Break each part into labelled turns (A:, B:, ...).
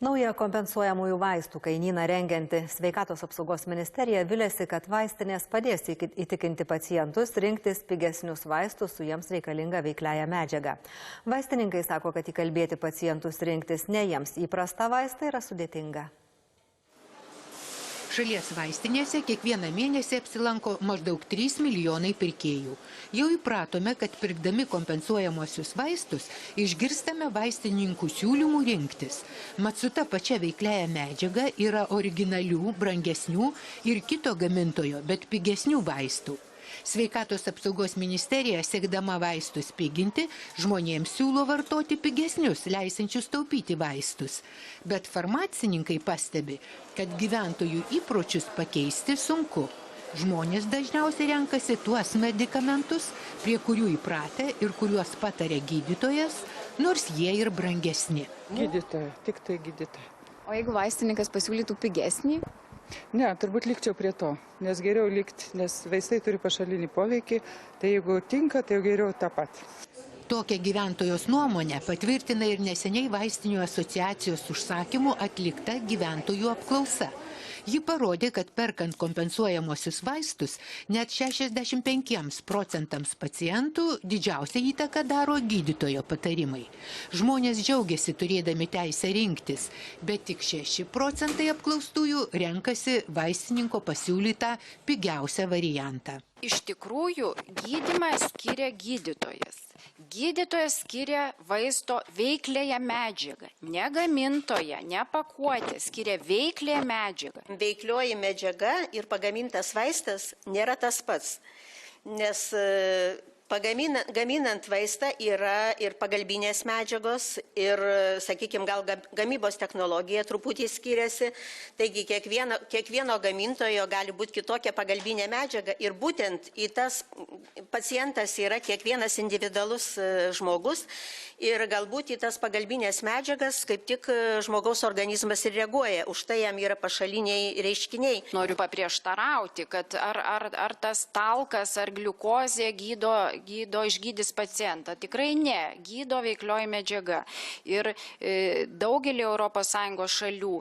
A: Naują kompensuojamųjų vaistų kainyną rengianti Sveikatos apsaugos ministerija viliasi, kad vaistinės padės įtikinti pacientus rinktis pigesnius vaistus su jiems reikalinga veikliąja medžiaga. Vaistininkai sako, kad įkalbėti pacientus rinktis ne jiems įprastą vaistą yra sudėtinga.
B: Šalies vaistinėse kiekvieną mėnesį apsilanko maždaug 3 milijonai pirkėjų. Jau įpratome, kad pirkdami kompensuojamosius vaistus išgirstame vaistininkų siūlymų rinktis. Mat su ta pačia veikliaja medžiaga yra originalių, brangesnių ir kito gamintojo, bet pigesnių vaistų. Sveikatos apsaugos ministerija, siekdama vaistus piginti, žmonėms siūlo vartoti pigesnius, leisančius taupyti vaistus. Bet farmacininkai pastebi, kad gyventojų įpročius pakeisti sunku. Žmonės dažniausiai renkasi tuos medikamentus, prie kurių įpratę ir kuriuos patarė gydytojas, nors jie ir brangesni.
C: Gydytoja, tik tai gydytoja.
D: O jeigu vaistininkas pasiūlytų pigesnį?
C: Ne, turbūt likčiau prie to, nes geriau likti, nes vaistai turi pašalinį poveikį, tai jeigu tinka, tai jau geriau tą patį.
B: Tokią gyventojos nuomonę patvirtina ir neseniai vaistinių asociacijos užsakymų atlikta gyventojų apklausa. Ji parodė, kad perkant kompensuojamosius vaistus net 65% pacientų didžiausią įtaką daro gydytojo patarimai. Žmonės džiaugiasi turėdami teisę rinktis, bet tik 6% apklaustųjų renkasi vaistininko pasiūlytą pigiausią variantą.
E: Iš tikrųjų, gydymą skiria gydytojas. Gydytojas skiria vaisto veikliąją medžiagą, ne gamintoją, ne pakuotę, skiria veikliąją medžiagą.
F: Veiklioji medžiaga ir pagamintas vaistas nėra tas pats, nes gaminant vaistą yra ir pagalbinės medžiagos, ir, sakykime, gal gamybos technologija truputį skiriasi, taigi kiekvieno gamintojo gali būti kitokia pagalbinė medžiaga ir būtent į tas pacientas yra kiekvienas individualus žmogus ir galbūt į tas pagalbinės medžiagas kaip tik žmogaus organizmas ir reaguoja, už tai jam yra pašaliniai reiškiniai.
E: Noriu paprieštarauti, kad ar tas talkas ar gliukozė išgydys pacientą. Tikrai ne, gydo veiklioji medžiaga. Ir daugelį ES šalių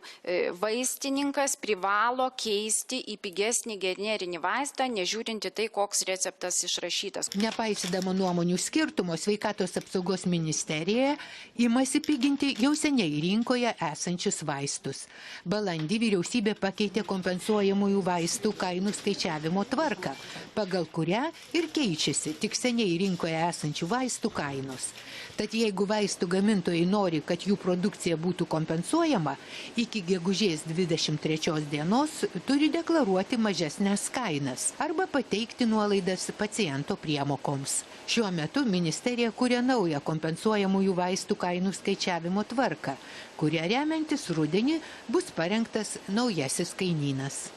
E: vaistininkas privalo keisti į pigesnį generinį vaistą, nežiūrinti tai, koks receptas išrašytas.
B: Nepaisydama nuomonių skirtumo, Sveikatos apsaugos ministerija imasi piginti jau seniai rinkoje esančius vaistus. Balandį vyriausybė pakeitė kompensuojamųjų vaistų kainų skaičiavimo tvarką, pagal kurią ir keičiasi tik seniai rinkoje esančių vaistų kainos. Tad jeigu vaistų gamintojai nori, kad jų produkcija būtų kompensuojama, iki gegužės 23 dienos turi deklaruoti mažesnes kainas arba pateikti nuolaidas paciento priemokoms. Šiuo metu ministerija kuria naują kompensuojamųjų vaistų kainų skaičiavimo tvarką, kuria remiantis rudenį bus parengtas naujasis kainynas.